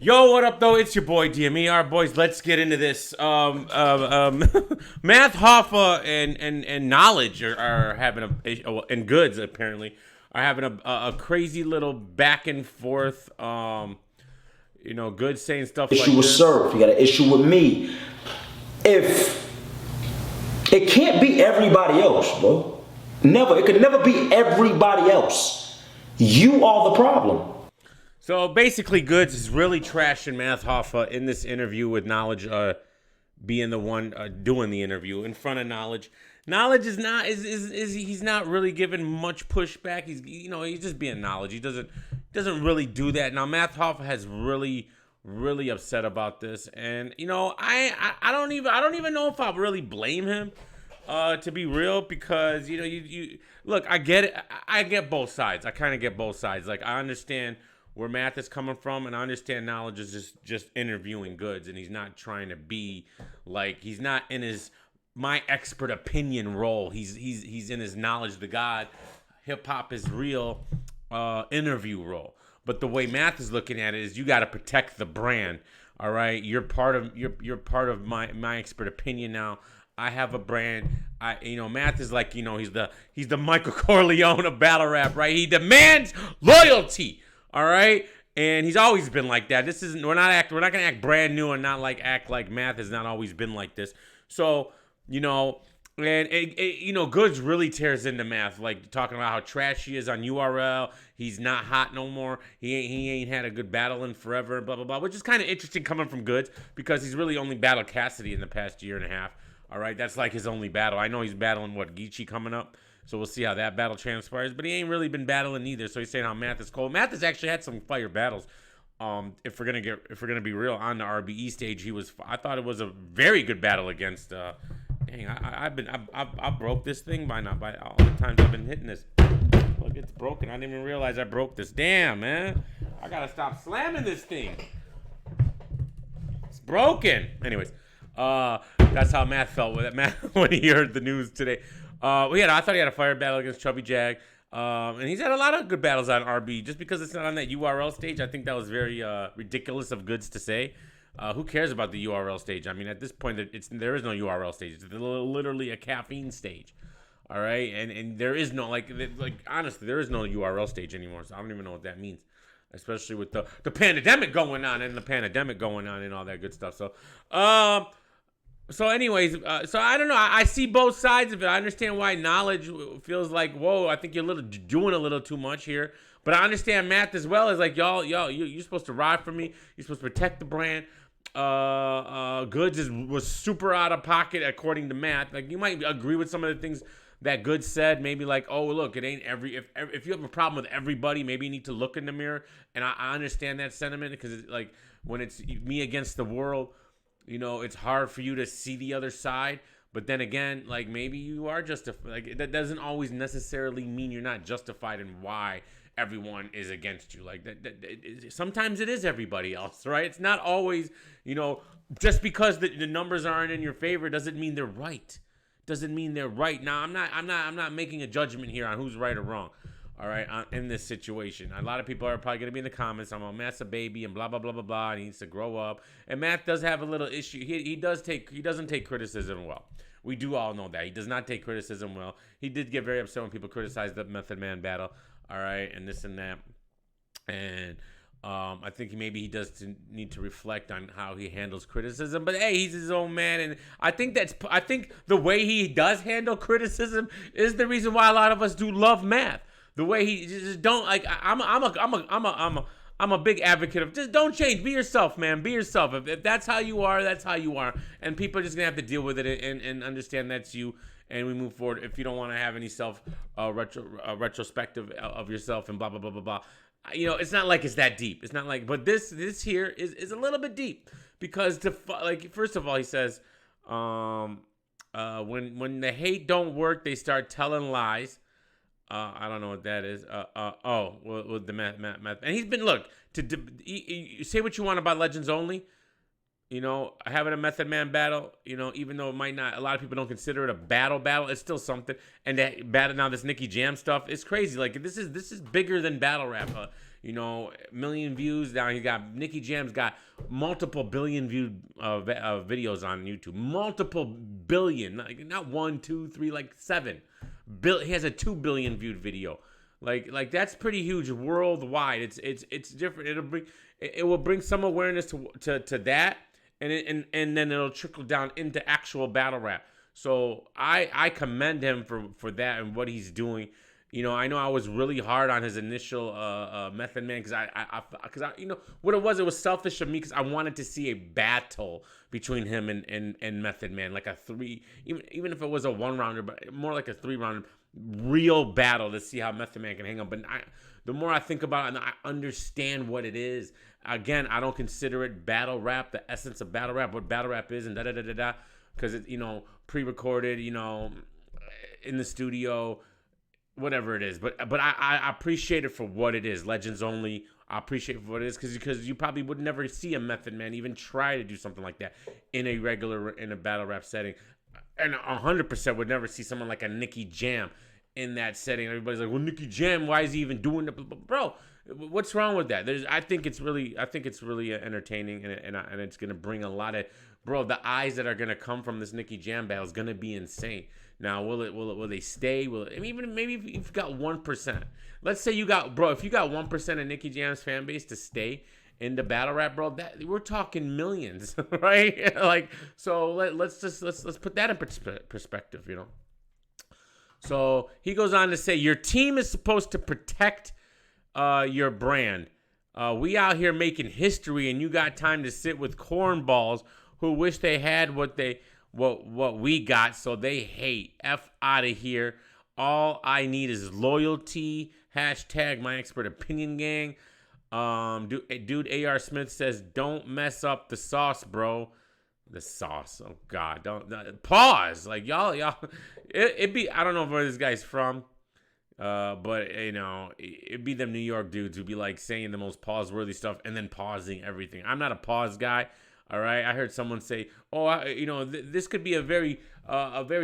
Yo, what up, though? It's your boy DME. All right, boys, let's get into this. Math Hoffa and Knowledge are having and Goodz apparently are having a crazy little back and forth. Goodz saying stuff Issue like with this. Surf. You got an issue with me. If it can't be everybody else, bro. Never. It could never be everybody else. You are the problem. So basically, Goodz is really trashing Math Hoffa in this interview with Knowledge being the one doing the interview in front of Knowledge. Knowledge is not he's not really giving much pushback. He's just being Knowledge. He doesn't really do that. Now Math Hoffa has really upset about this, and I don't even know if I really blame him. To be real, because you look, I get it. I get both sides. I kind of get both sides. Like, I understand where Math is coming from, and I understand Knowledge is just interviewing Goodz, and he's not trying to be like, he's not in his my expert opinion role. He's in his Knowledge the God, hip hop is real interview role. But the way Math is looking at it is, you got to protect the brand. All right, you're part of my expert opinion now. I have a brand. Math is like, he's the Michael Corleone of battle rap, right? He demands loyalty, all right? And he's always been like that. We're not gonna act brand new and not act like Math has not always been like this. So, Goodz really tears into Math, like talking about how trash he is on URL. He's not hot no more. He ain't had a good battle in forever, blah blah blah, which is kind of interesting coming from Goodz, because he's really only battled Cassidy in the past year and a half. All right, that's like his only battle. I know he's battling Geechee coming up, so we'll see how that battle transpires. But he ain't really been battling either. So he's saying how Math is cold. Math has actually had some fire battles. If we're gonna be real, on the RBE stage, I thought it was a very good battle against. I broke this thing by all the times I've been hitting this. Look, it's broken. I didn't even realize I broke this. Damn, man, I gotta stop slamming this thing. It's broken. Anyways. That's how Matt felt with it. Matt, when he heard the news today. I thought he had a fire battle against Chubby Jag. And he's had a lot of good battles on RB. Just because it's not on that URL stage, I think that was very ridiculous of Goodz to say. Who cares about the URL stage? I mean, at this point, there is no URL stage. It's literally a caffeine stage. All right? And there is no, honestly, there is no URL stage anymore. So I don't even know what that means. Especially with the pandemic going on and all that good stuff. So anyways, so I don't know. I see both sides of it. I understand why Knowledge feels like, whoa, I think you're doing a little too much here. But I understand Math as well. Is like, you're supposed to ride for me. You're supposed to protect the brand. Goodz was super out of pocket according to Math. Like, you might agree with some of the things that Goodz said. Maybe like, oh, look, it ain't if you have a problem with everybody, maybe you need to look in the mirror. And I understand that sentiment, because it's like, when it's me against the world, it's hard for you to see the other side. But then again, like, maybe you are justified. Like, that doesn't always necessarily mean you're not justified in why everyone is against you. Like, sometimes it is everybody else, right? It's not always, just because the numbers aren't in your favor doesn't mean they're right. Doesn't mean they're right. Now, I'm not making a judgment here on who's right or wrong. All right, in this situation, a lot of people are probably gonna be in the comments. I'm Matt's a baby and blah blah blah blah blah. And he needs to grow up. And Matt does have a little issue. He doesn't take criticism well. We do all know that he does not take criticism well. He did get very upset when people criticized the Method Man battle. All right, and this and that. And I think maybe he does need to reflect on how he handles criticism. But hey, he's his own man, and I think the way he does handle criticism is the reason why a lot of us do love Math. The way he just don't like. I'm a big advocate of just don't change. Be yourself, man. Be yourself. If that's how you are, that's how you are. And people are just gonna have to deal with it and understand that's you. And we move forward. If you don't want to have any self retrospective of yourself and blah blah blah blah blah. It's not like it's that deep. It's not like. But this here is a little bit deep, because first of all, he says, when the hate don't work, they start telling lies. I don't know what that is. With the math. And he's been, you say what you want about Legends Only. Having a Method Man battle, even though it might not, a lot of people don't consider it a battle, it's still something. And that battle now, this Nicky Jam stuff, is crazy. Like, this is bigger than battle rap. million views. Now he got Nicky Jam's got multiple billion viewed videos on YouTube. Multiple billion, like not 1, 2, 3, like 7. He has a 2 billion viewed video. Like that's pretty huge worldwide. It's different. It will bring some awareness to that, and then it'll trickle down into actual battle rap. So I commend him for that and what he's doing. I know I was really hard on his initial Method Man because I what it was selfish of me because I wanted to see a battle between him and Method Man, like a 3, even if it was a 1-rounder, but more like a 3-rounder, real battle to see how Method Man can hang up. But the more I think about it and I understand what it is, again, I don't consider it battle rap, the essence of battle rap, what battle rap is, and da-da-da-da-da, because it's, pre-recorded, in the studio, whatever it is. But I appreciate it for what it is. Legends only. I appreciate it for what it is because you probably would never see a Method Man even try to do something like that in a battle rap setting. And 100% would never see someone like a Nicky Jam in that setting. Everybody's like, well, Nicky Jam, why is he even doing it? Bro, what's wrong with that? I think it's really entertaining, and it's gonna bring a lot of, bro. The eyes that are gonna come from this Nicky Jam battle is gonna be insane. Now, will they stay? Maybe if you've got 1%. Let's say if you got 1% of Nicky Jam's fan base to stay in the battle rap, bro, that we're talking millions, right? So let's put that in perspective, So he goes on to say, your team is supposed to protect your brand. We out here making history, and you got time to sit with cornballs who wish they had what we got, so they hate. F out of here. All I need is loyalty. Hashtag my expert opinion gang. Dude A.R. Smith says, don't mess up the sauce, bro. The sauce. Oh, God. Don't pause. Like, y'all. It'd be, I don't know where this guy's from. But, it'd be them New York dudes who'd be, like, saying the most pause-worthy stuff and then pausing everything. I'm not a pause guy. All right. I heard someone say, this could be a very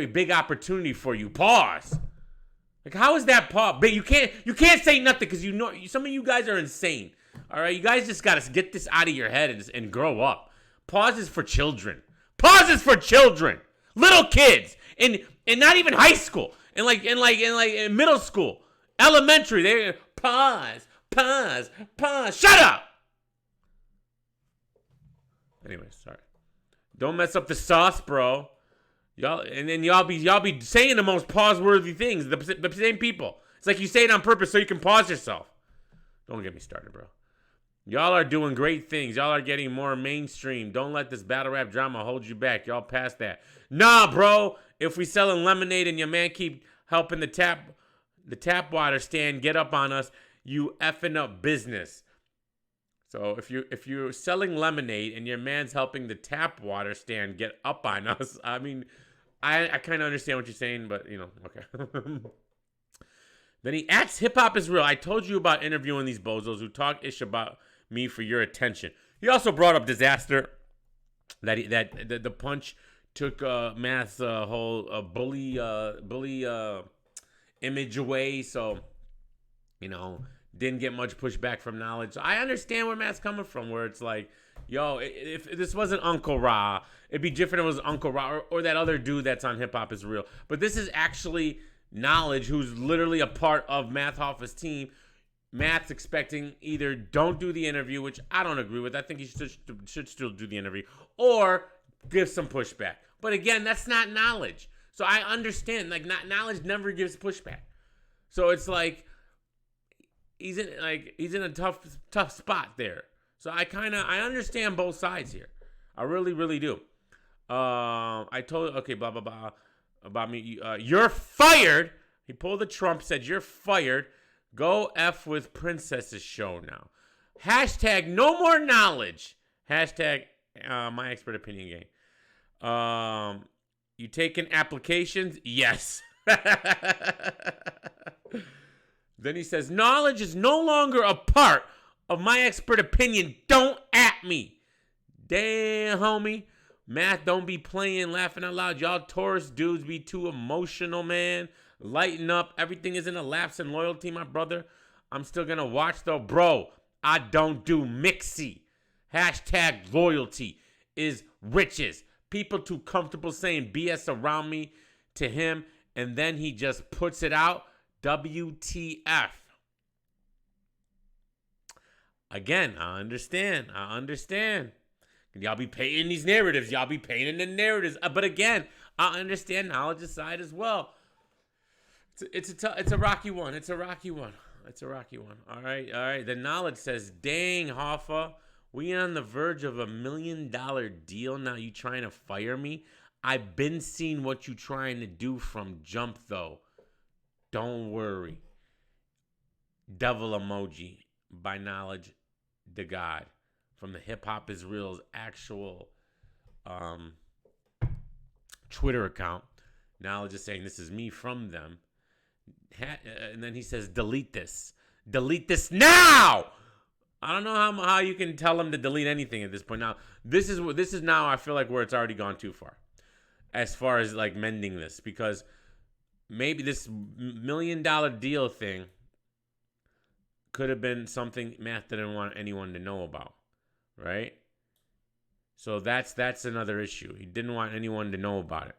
big opportunity for you. Pause. Like, how is that pause? But you can't say nothing because some of you guys are insane. All right, you guys just gotta get this out of your head and grow up. Pause is for children. Pause is for children, little kids, and not even high school, and in middle school, elementary. They pause. Shut up. Anyways, sorry. Don't mess up the sauce, bro. Y'all be saying the most pause-worthy things. The same people. It's like you say it on purpose so you can pause yourself. Don't get me started, bro. Y'all are doing great things. Y'all are getting more mainstream. Don't let this battle rap drama hold you back. Y'all past that. Nah, bro. If we selling lemonade and your man keep helping the tap water stand get up on us, you effing up business. So if you're selling lemonade and your man's helping the tap water stand get up on us, I mean, I kind of understand what you're saying, but okay. Then he adds, hip hop is real. I told you about interviewing these bozos who talk ish about me for your attention. He also brought up Disaster, that the punch took Math's whole bully image away, so didn't get much pushback from Knowledge. So I understand where Matt's coming from, where it's like, yo, if this wasn't Uncle Ra, it'd be different if it was Uncle Ra or that other dude that's on Hip Hop is Real. But this is actually Knowledge, who's literally a part of Math Hoffa's team. Matt's expecting either don't do the interview, which I don't agree with. I think he should still do the interview, or give some pushback. But again, that's not Knowledge. So I understand, Knowledge never gives pushback. So it's like he's in a tough spot there. So I understand both sides here. I really, really do. I told blah blah blah about me. You're fired. He pulled the Trump, said you're fired. Go F with Princess's show now. Hashtag no more Knowledge. Hashtag my expert opinion game. You taking applications? Yes. Then he says, Knowledge is no longer a part of my expert opinion. Don't at me. Damn, homie. Math don't be playing, laughing out loud. Y'all Taurus dudes be too emotional, man. Lighten up. Everything is in a lapse in loyalty, my brother. I'm still going to watch, though. Bro, I don't do mixy. Hashtag loyalty is riches. People too comfortable saying BS around me to him, and then he just puts it out. WTF. Again, I understand. Y'all be painting these narratives. Y'all be painting the narratives. But again, I understand knowledge's side as well. It's a rocky one. It's a rocky one. All right. The knowledge says, dang, Hoffa, we on the verge of $1 million deal. Now you trying to fire me? I've been seeing what you trying to do from jump, though. Don't worry. Devil emoji by Knowledge the God from the Hip Hop is Real's actual Twitter account. Knowledge is saying this is me from them. And then he says, delete this. Delete this now! I don't know how you can tell him to delete anything at this point. Now, this is now I feel like where it's already gone too far. As far as like mending this. Because maybe this $1 million deal thing could have been something Math didn't want anyone to know about. Right? So that's another issue. He didn't want anyone to know about it.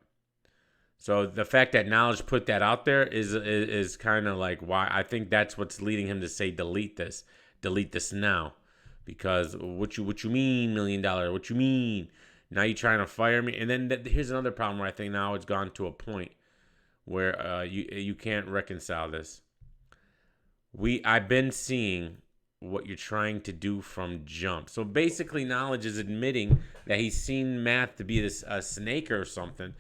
So the fact that Knowledge put that out there is kind of like why I think that's what's leading him to say delete this now, because what you mean $1 million? What you mean? Now you trying to fire me? And then here's another problem where I think now it's gone to a point where you can't reconcile this. I've been seeing what you're trying to do from jump. So basically, Knowledge is admitting that he's seen Math to be a snake or something.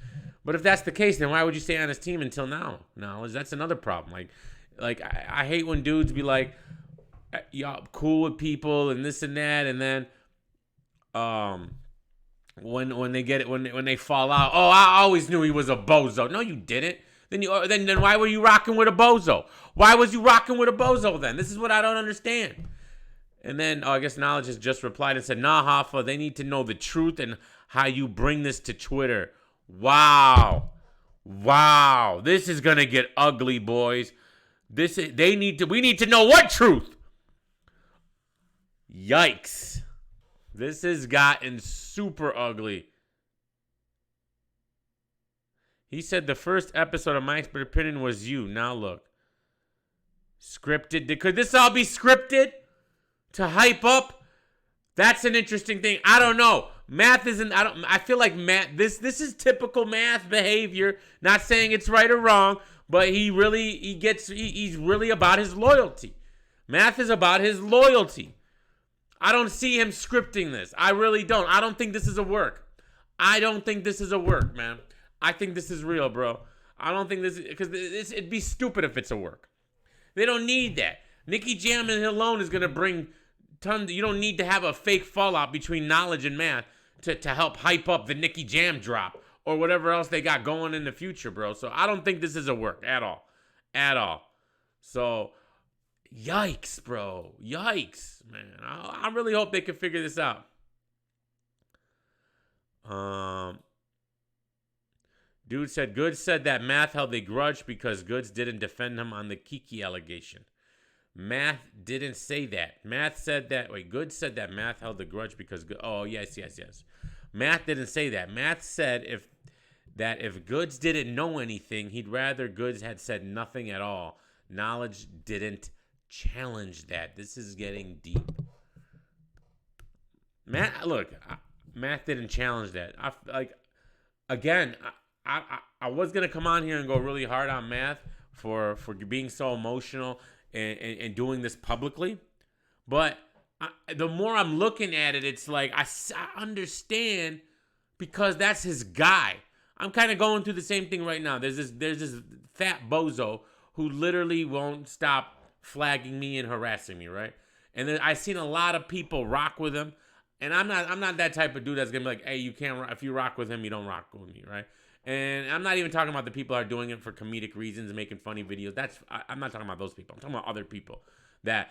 But if that's the case, then why would you stay on his team until now? Knowledge, that's another problem. Like I hate when dudes be like, y'all cool with people and this and that, and then when they get it, when they fall out, oh, I always knew he was a bozo. No, you didn't. Then why were you rocking with a bozo? Why was you rocking with a bozo then? This is what I don't understand. And then I guess Knowledge has just replied and said, nah, Hoffa, they need to know the truth and how you bring this to Twitter. Wow. This is gonna get ugly, boys. We need to know what truth. Yikes. This has gotten super ugly. He said the first episode of My Expert Opinion was you. Now look. Scripted. Could this all be scripted? To hype up? That's an interesting thing. I don't know. Math isn't, I feel like Math, this is typical Math behavior. Not saying it's right or wrong, but he's really about his loyalty. Math is about his loyalty. I don't see him scripting this. I really don't. I don't think this is a work. Man. I think this is real, bro. I don't think this is, because it'd be stupid if it's a work. They don't need that. Nicky Jam alone is going to bring tons. You don't need to have a fake fallout between Knowledge and Math to help hype up the Nicky Jam drop or whatever else they got going in the future, bro. So I don't think this is a work at all. So, yikes, bro. Yikes, man. I really hope they can figure this out. Dude said, Goodz said that Math held a grudge because Goodz didn't defend him on the Kiki allegation. Math didn't say that. Math said that. Wait, Goodz said that Math held a grudge because. Oh, yes. Math didn't say that. Math said if Goodz didn't know anything, he'd rather Goodz had said nothing at all. Knowledge didn't challenge that. This is getting deep. Math didn't challenge that. I was gonna come on here and go really hard on Math for being so emotional and doing this publicly, but the more I'm looking at it, it's like I understand because that's his guy. I'm kind of going through the same thing right now. There's this fat bozo who literally won't stop flagging me and harassing me, right? And then I've seen a lot of people rock with him, and I'm not that type of dude that's gonna be like, hey, you can't, if you rock with him, you don't rock with me, right? And I'm not even talking about the people who are doing it for comedic reasons and making funny videos. I'm not talking about those people. I'm talking about other people that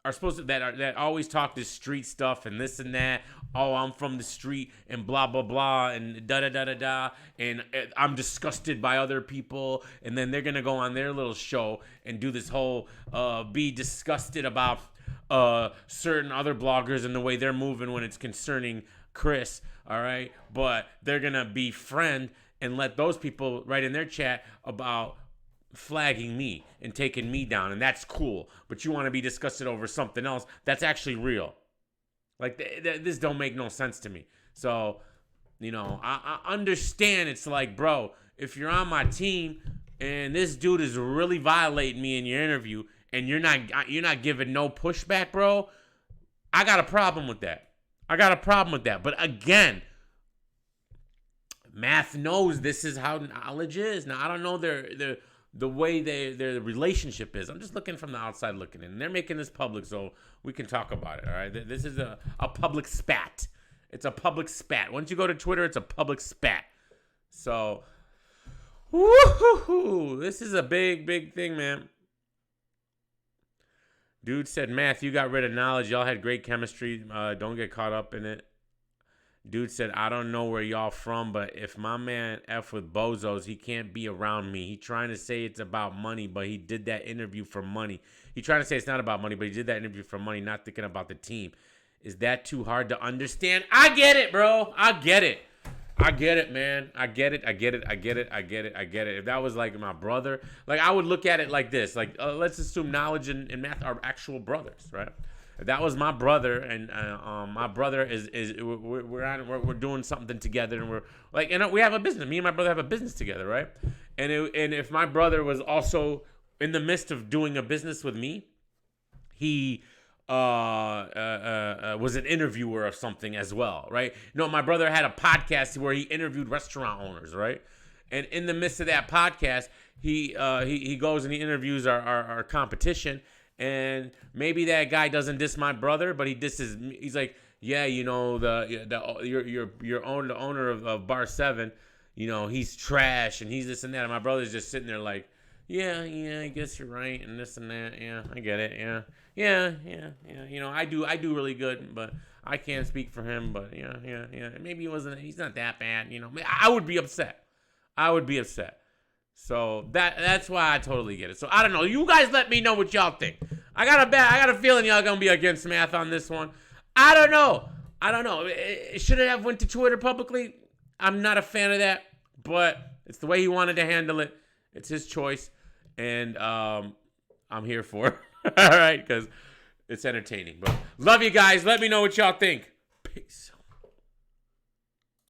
are supposed to that always talk this street stuff and this and that. oh, I'm from the street and blah, blah, blah, and da-da-da-da-da, and I'm disgusted by other people, and then they're going to go on their little show and do this whole be disgusted about certain other bloggers and the way they're moving when it's concerning Chris, all right? But they're going to befriend and let those people write in their chat about flagging me and taking me down, and that's cool. But you want to be disgusted over something else that's actually real. Like, this don't make no sense to me. So, you know, I understand. It's like, bro, if you're on my team and this dude is really violating me in your interview and you're not giving no pushback, bro, I got a problem with that. But again, Math knows this is how knowledge is. Now, I don't know the way their relationship is. I'm just looking from the outside looking in. And they're making this public so we can talk about it, all right? This is a public spat. It's a public spat. Once you go to Twitter, it's a public spat. So, woo-hoo-hoo. This is a big, big thing, man. Dude said, Math, you got rid of knowledge. Y'all had great chemistry. Don't get caught up in it. Dude said, I don't know where y'all from, but if my man F with bozos, he can't be around me. He trying to say it's about money, but he did that interview for money. He trying to say it's not about money, but he did that interview for money, not thinking about the team. Is that too hard to understand? I get it, bro. I get it, man. I get it. If that was like my brother, like I would look at it like this. Like, let's assume knowledge and math are actual brothers, right? If that was my brother, and my brother is we're doing something together, and we're like, and we have a business. Me and my brother have a business together, right? And if my brother was also in the midst of doing a business with me, he was an interviewer of something as well, right? No, my brother had a podcast where he interviewed restaurant owners, right? And in the midst of that podcast, he goes and he interviews our competition. And maybe that guy doesn't diss my brother, but he disses. He's like, yeah, you know, the owner of Bar 7, you know, he's trash and he's this and that. And my brother's just sitting there like, yeah, I guess you're right, and this and that. Yeah, I get it. Yeah. You know, I do really good, but I can't speak for him. But yeah. Maybe he's not that bad. You know, I would be upset. So that's why I totally get it. So I don't know. You guys let me know what y'all think. I got a feeling y'all gonna be against Math on this one. I don't know. Should it have went to Twitter publicly? I'm not a fan of that, but it's the way he wanted to handle it. It's his choice, and I'm here for it. All right, because it's entertaining. But love you guys. Let me know what y'all think. Peace.